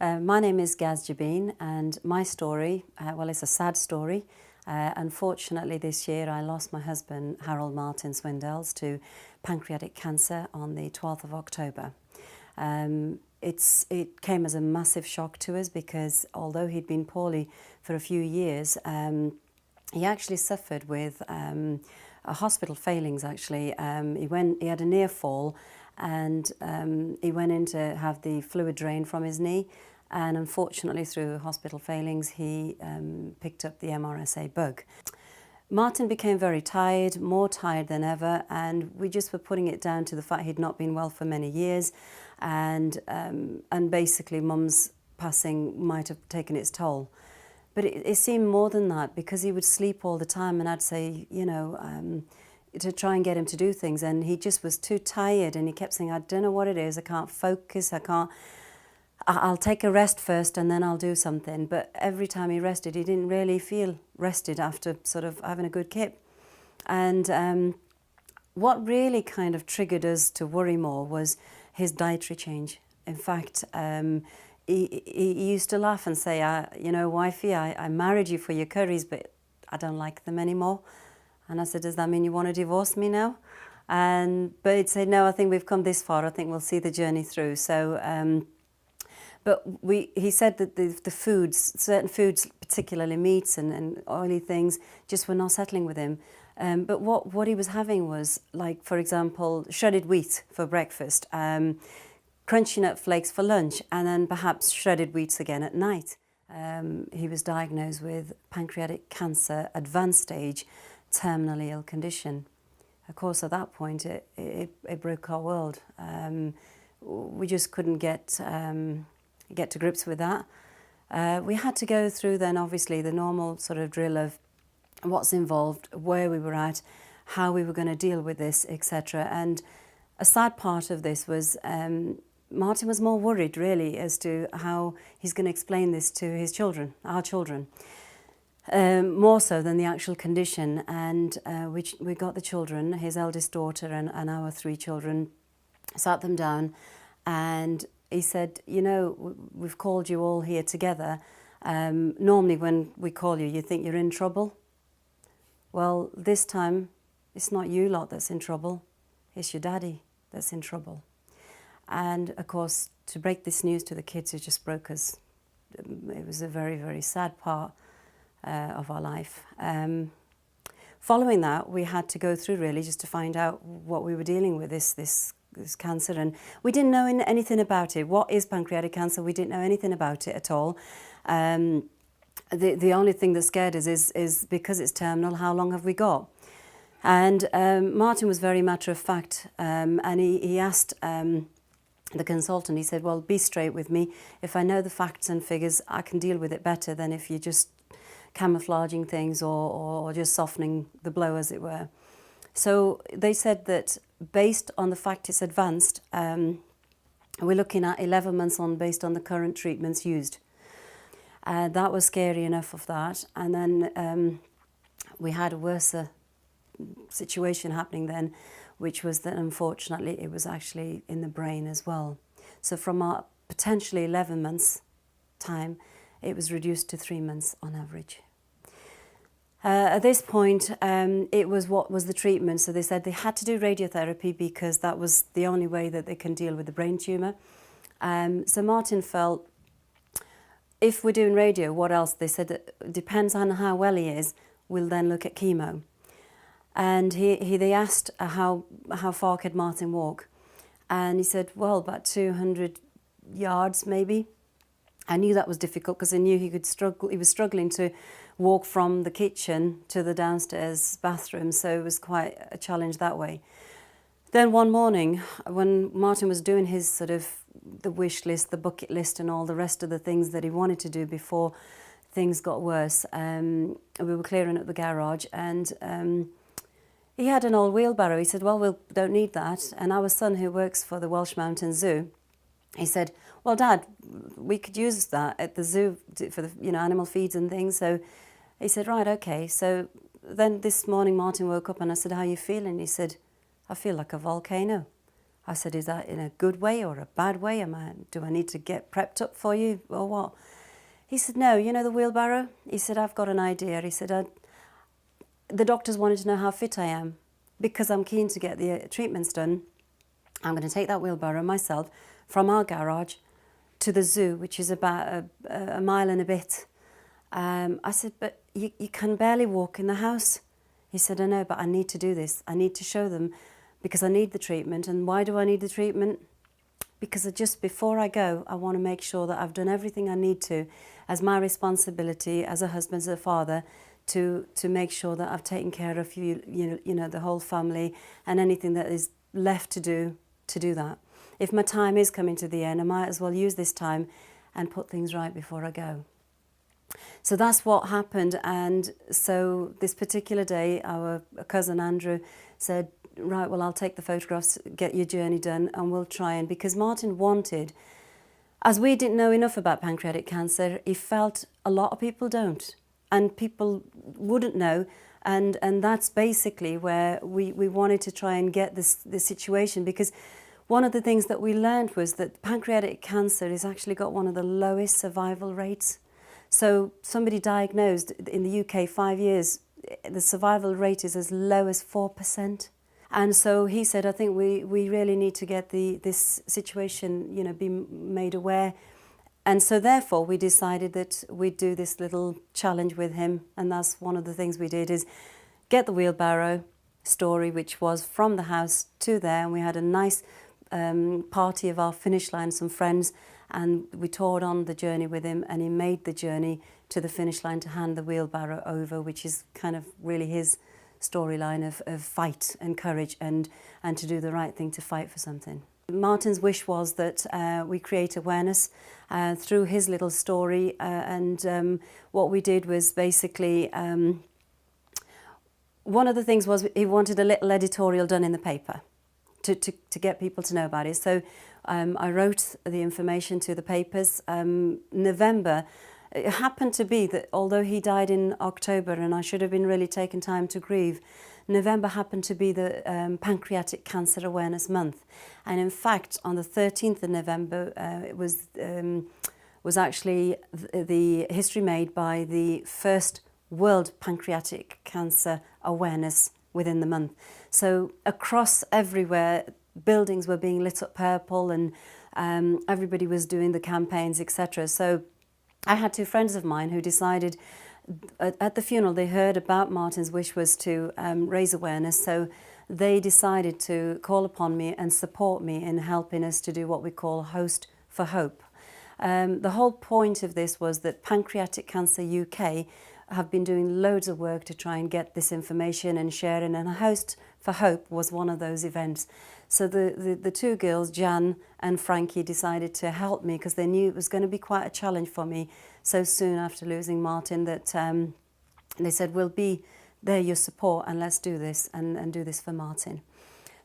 My name is Gaz Jabeen, and my story, well, it's a sad story. Unfortunately, this year I lost my husband, Harold Martin Swindells, to pancreatic cancer on the 12th of October. It came as a massive shock to us because although he'd been poorly for a few years, he actually suffered with hospital failings, actually. He had a near fall, and he went in to have the fluid drained from his knee, and unfortunately through hospital failings he picked up the MRSA bug. Martin became very tired, more tired than ever, and we just were putting it down to the fact he'd not been well for many years, and basically Mum's passing might have taken its toll. But it seemed more than that, because he would sleep all the time, and I'd say, you know, to try and get him to do things, and he just was too tired, and he kept saying, I don't know what it is, I can't focus, I'll take a rest first and then I'll do something. But every time he rested, he didn't really feel rested after sort of having a good kip. And what really kind of triggered us to worry more was his dietary change. In fact, he used to laugh and say, you know, wifey, I married you for your curries, but I don't like them anymore. And I said, does that mean you want to divorce me now? But he'd say, no, I think we've come this far. I think we'll see the journey through. So, but he said that the foods, certain foods, particularly meats and oily things, just were not settling with him. But what he was having was, like, for example, shredded wheat for breakfast, crunchy nut flakes for lunch, and then perhaps shredded wheats again at night. He was diagnosed with pancreatic cancer, advanced stage, terminally ill condition. Of course, at that point, it broke our world. We just couldn't get to grips with that. We had to go through then, obviously, the normal sort of drill of what's involved, where we were at, how we were going to deal with this, etc. And a sad part of this was Martin was more worried, really, as to how he's going to explain this to his children, our children, more so than the actual condition. And we got the children, his eldest daughter and our 3 children, sat them down, and he said, you know, we've called you all here together. Normally when we call you, you think you're in trouble. Well, this time, it's not you lot that's in trouble. It's your daddy that's in trouble. And of course, to break this news to the kids, it just broke us. It was a very, very sad part of our life. Following that, we had to go through really just to find out what we were dealing with, this cancer, and we didn't know anything about it. What is pancreatic cancer? We didn't know anything about it at all. The only thing that scared us is because it's terminal, how long have we got? And Martin was very matter of fact, and he asked the consultant, he said, well, be straight with me. If I know the facts and figures, I can deal with it better than if you're just camouflaging things or just softening the blow, as it were. So they said that based on the fact it's advanced, we're looking at 11 months on based on the current treatments used. That was scary enough of that. And then we had a worse situation happening then, which was that unfortunately it was actually in the brain as well. So from our potentially 11 months time, it was reduced to 3 months on average. At this point, it was what was the treatment. So they said they had to do radiotherapy because that was the only way that they can deal with the brain tumour. So Martin felt, if we're doing radio, what else? They said it depends on how well he is, we'll then look at chemo. And they asked how far could Martin walk? And he said, well, about 200 yards maybe. I knew that was difficult because I knew he was struggling to walk from the kitchen to the downstairs bathroom, so it was quite a challenge that way. Then one morning, when Martin was doing his sort of the wish list, the bucket list and all the rest of the things that he wanted to do before things got worse, we were clearing up the garage, and he had an old wheelbarrow. He said, well, we don't need that. And our son, who works for the Welsh Mountain Zoo, he said, well, Dad, we could use that at the zoo for the, you know, animal feeds and things. So he said, right, okay. So then this morning Martin woke up and I said, how are you feeling? He said, I feel like a volcano. I said, is that in a good way or a bad way? Do I need to get prepped up for you or what? He said, no, you know the wheelbarrow? He said, I've got an idea. He said, the doctors wanted to know how fit I am. Because I'm keen to get the treatments done, I'm going to take that wheelbarrow myself from our garage to the zoo, which is about a mile and a bit. I said, but you can barely walk in the house. He said, I know, but I need to do this. I need to show them because I need the treatment. And why do I need the treatment? Because just before I go, I want to make sure that I've done everything I need to as my responsibility as a husband, as a father, to make sure that I've taken care of you know, the whole family and anything that is left to do that. If my time is coming to the end, I might as well use this time and put things right before I go. So that's what happened. And so this particular day, our cousin Andrew said, right, well, I'll take the photographs, get your journey done, and we'll try. And because Martin wanted, as we didn't know enough about pancreatic cancer, he felt a lot of people don't, and people wouldn't know. And that's basically where we wanted to try and get this situation, because one of the things that we learned was that pancreatic cancer has actually got one of the lowest survival rates. So somebody diagnosed in the UK 5 years, the survival rate is as low as 4%. And so he said, I think we really need to get this situation, you know, be made aware. And so therefore we decided that we'd do this little challenge with him. And that's one of the things we did, is get the wheelbarrow story, which was from the house to there. And we had a nice party of our finish line, some friends, and we toured on the journey with him, and he made the journey to the finish line to hand the wheelbarrow over, which is kind of really his storyline of fight and courage and to do the right thing, to fight for something. Martin's wish was that we create awareness through his little story, and what we did was basically, one of the things was he wanted a little editorial done in the paper to get people to know about it. So I wrote the information to the papers. November, it happened to be that although he died in October and I should have been really taking time to grieve, November happened to be the Pancreatic Cancer Awareness Month. And in fact, on the 13th of November, it was actually the history made by the first World Pancreatic Cancer Awareness within the month. So across everywhere, buildings were being lit up purple, and everybody was doing the campaigns, etc. So I had two friends of mine who decided, at the funeral, they heard about Martin's wish was to raise awareness. So they decided to call upon me and support me in helping us to do what we call Host for Hope. The whole point of this was that Pancreatic Cancer UK have been doing loads of work to try and get this information and sharing, and Host for Hope was one of those events. So the two girls, Jan and Frankie, decided to help me because they knew it was going to be quite a challenge for me so soon after losing Martin, that they said, we'll be there, your support, and let's do this and do this for Martin.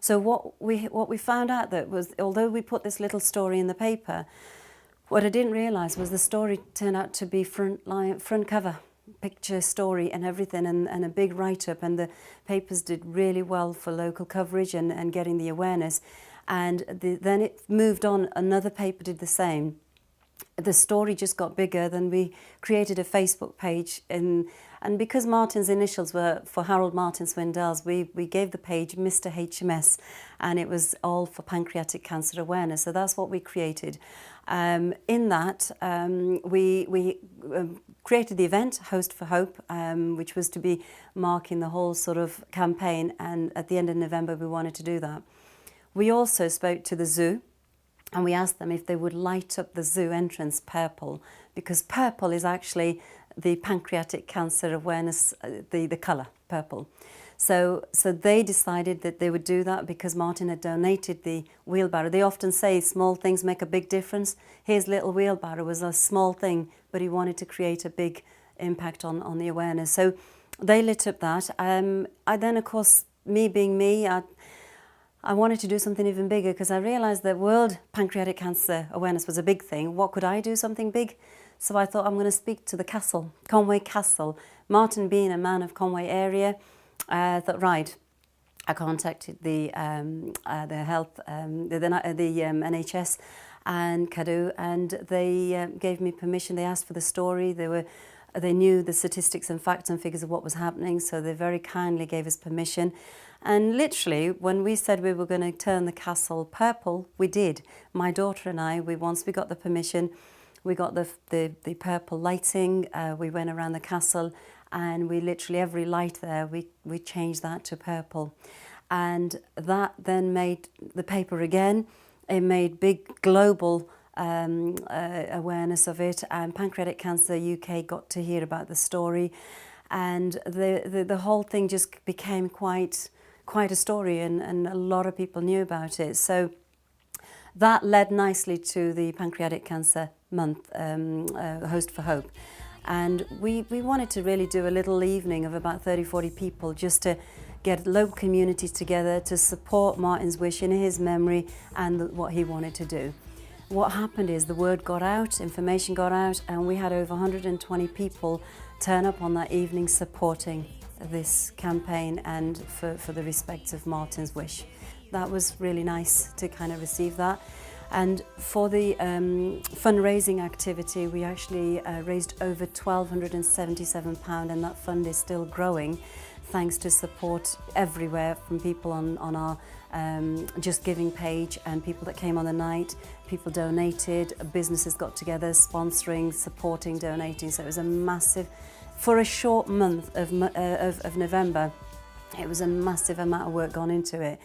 So what we found out that was, although we put this little story in the paper, what I didn't realise was the story turned out to be front cover, picture, story and everything, and a big write-up, and the papers did really well for local coverage and getting the awareness. And then it moved on, another paper did the same. The story just got bigger. Then we created a Facebook page, and because Martin's initials were for Harold Martin Swindells, we gave the page Mr. HMS, and it was all for pancreatic cancer awareness. So that's what we created. In that, we created the event Host for Hope, which was to be marking the whole sort of campaign, and at the end of November we wanted to do that. We also spoke to the zoo, and we asked them if they would light up the zoo entrance purple, because purple is actually the pancreatic cancer awareness, the colour purple. So they decided that they would do that because Martin had donated the wheelbarrow. They often say small things make a big difference. His little wheelbarrow was a small thing, but he wanted to create a big impact on the awareness. So they lit up that. I then, of course, me being me, I wanted to do something even bigger because I realised that World Pancreatic Cancer Awareness was a big thing. What could I do something big? So I thought, I'm going to speak to the castle, Conway Castle. Martin being a man of Conway area, I thought, right, I contacted the health, the NHS and Cadw, and they gave me permission. They asked for the story. They knew the statistics and facts and figures of what was happening, so they very kindly gave us permission. And literally, when we said we were going to turn the castle purple, we did. My daughter and I, once we got the permission, we got the purple lighting. We went around the castle, and we literally, every light there, we changed that to purple. And that then made the paper again. It made big global awareness of it, and Pancreatic Cancer UK got to hear about the story, and the whole thing just became quite a story, and a lot of people knew about it. So that led nicely to the Pancreatic Cancer Month, Host for Hope. And we wanted to really do a little evening of about 30-40 people just to get local communities together to support Martin's wish in his memory and what he wanted to do. What happened is the word got out, information got out, and we had over 120 people turn up on that evening supporting this campaign and for the respect of Martin's wish. That was really nice to kind of receive that. And for the fundraising activity, we actually raised over £1,277, and that fund is still growing thanks to support everywhere from people on our Just Giving page, and people that came on the night. People donated, businesses got together, sponsoring, supporting, donating. So it was a massive, for a short month of November, it was a massive amount of work gone into it.